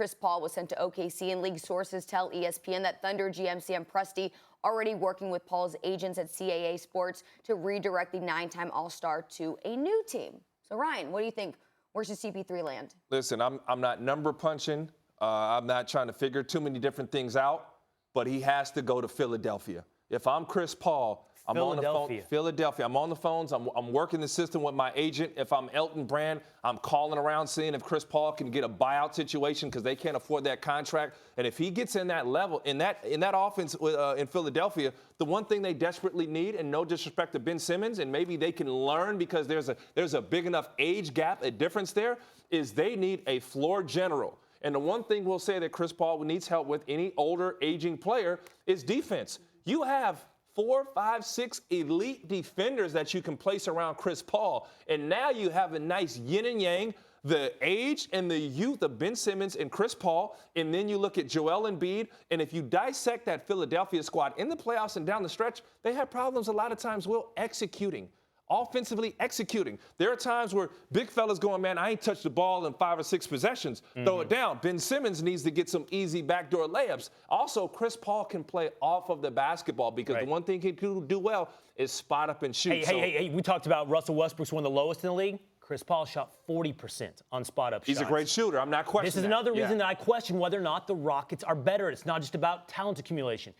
Chris Paul was sent to OKC, and league sources tell ESPN that Thunder GM Sam Presti already working with Paul's agents at CAA Sports to redirect the 9-time All-Star to a new team. So, Ryan, what do you think? Where should CP3 land? Listen, I'm not number punching. I'm not trying to figure too many different things out, but he has to go to Philadelphia. If I'm Chris Paul, I'm on the phone. Philadelphia. I'm on the phones. I'm working the system with my agent. If I'm Elton Brand, I'm calling around seeing if Chris Paul can get a buyout situation because they can't afford that contract. And if he gets in that level, in that offense in Philadelphia, the one thing they desperately need, and no disrespect to Ben Simmons, and maybe they can learn because there's a big enough age gap, a difference there, is they need a floor general. And the one thing we'll say that Chris Paul needs help with, any older, aging player, is defense. You have 4, 5, 6 elite defenders that you can place around Chris Paul. And now you have a nice yin and yang, the age and the youth of Ben Simmons and Chris Paul. And then you look at Joel Embiid. And if you dissect that Philadelphia squad in the playoffs and down the stretch, they have problems a lot of times, Will, executing. Offensively executing. There are times where big fellas going, man, I ain't touched the ball in 5 or 6 possessions. Throw it down. Ben Simmons needs to get some easy backdoor layups. Also, Chris Paul can play off of the basketball because the one thing he can do well is spot up and shoot. Hey, we talked about Russell Westbrook's one of the lowest in the league. Chris Paul shot 40% on spot-up shots. He's a great shooter. I'm not questioning This is another reason that I question whether or not the Rockets are better. It's not just about talent accumulation.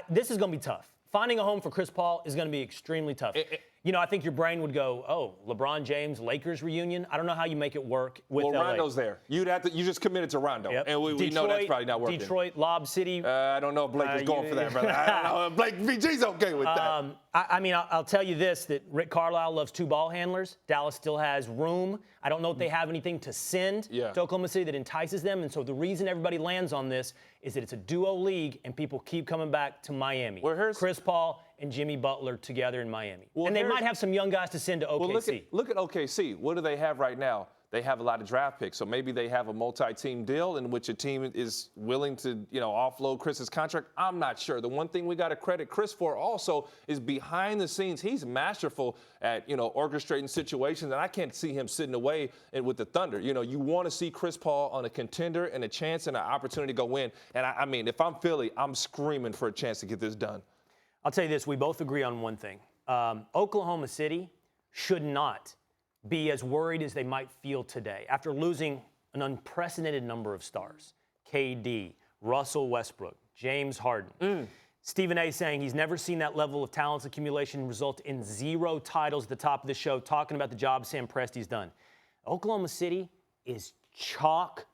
This is going to be tough. Finding a home for Chris Paul is going to be extremely tough. You know, I think your brain would go, oh, LeBron James, Lakers reunion. I don't know how you make it work with LA. Rondo's there. You just committed to Rondo. And we know that's probably not working. Detroit, Lob City. I don't know if Blake is going for that, brother. I don't know if Blake VG's okay with that. I mean, I'll tell you this, that Rick Carlisle loves 2 ball handlers. Dallas still has room. I don't know if they have anything to send to Oklahoma City that entices them. And so the reason everybody lands on this is that it's a duo league and people keep coming back to Miami. Chris Paul and Jimmy Butler together in Miami. And they might have some young guys to send to OKC. Well, look at OKC. What do they have right now? They have a lot of draft picks. So maybe they have a multi-team deal in which a team is willing to, offload Chris's contract. I'm not sure. The one thing we got to credit Chris for also is behind the scenes. He's masterful at, orchestrating situations, and I can't see him sitting away with the Thunder. You want to see Chris Paul on a contender and a chance and an opportunity to go win. And I mean, if I'm Philly, I'm screaming for a chance to get this done. I'll tell you this. We both agree on one thing. Oklahoma City should not be as worried as they might feel today after losing an unprecedented number of stars. KD, Russell Westbrook, James Harden. Stephen A. saying he's never seen that level of talent accumulation result in 0 titles at the top of the show, talking about the job Sam Presti's done. Oklahoma City is chock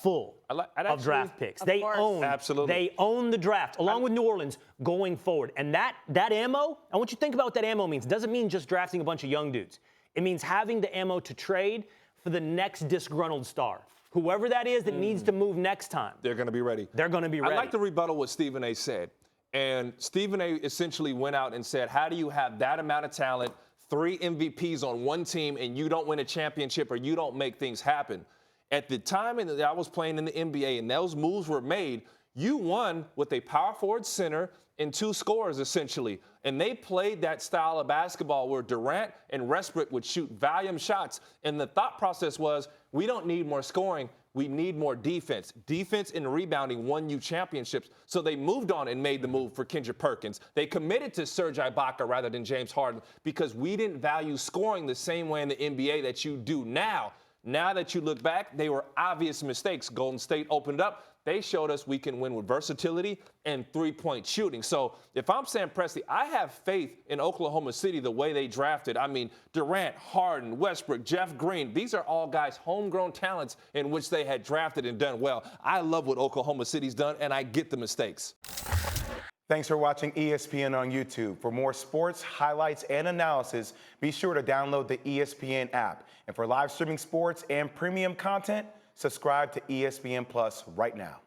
full of draft picks. They own the draft, along with New Orleans, going forward. And that ammo, I want you to think about what that ammo means. It doesn't mean just drafting a bunch of young dudes. It means having the ammo to trade for the next disgruntled star. Whoever that is that needs to move next time. They're going to be ready. They're going to be ready. I'd like to rebuttal what Stephen A. said. And Stephen A. essentially went out and said, how do you have that amount of talent, 3 MVPs on one team, and you don't win a championship or you don't make things happen? At the time that I was playing in the NBA and those moves were made, you won with a power forward center and 2 scorers, essentially. And they played that style of basketball where Durant and Westbrook would shoot volume shots. And the thought process was, we don't need more scoring. We need more defense. Defense and rebounding won you championships. So they moved on and made the move for Kendrick Perkins. They committed to Serge Ibaka rather than James Harden because we didn't value scoring the same way in the NBA that you do now. Now that you look back, they were obvious mistakes. Golden State opened up. They showed us we can win with versatility and 3-point shooting. So if I'm Sam Presti, I have faith in Oklahoma City the way they drafted. I mean, Durant, Harden, Westbrook, Jeff Green, these are all guys, homegrown talents in which they had drafted and done well. I love what Oklahoma City's done, and I get the mistakes. Thanks for watching ESPN on YouTube. For more sports, highlights, and analysis, be sure to download the ESPN app. And for live streaming sports and premium content, subscribe to ESPN Plus right now.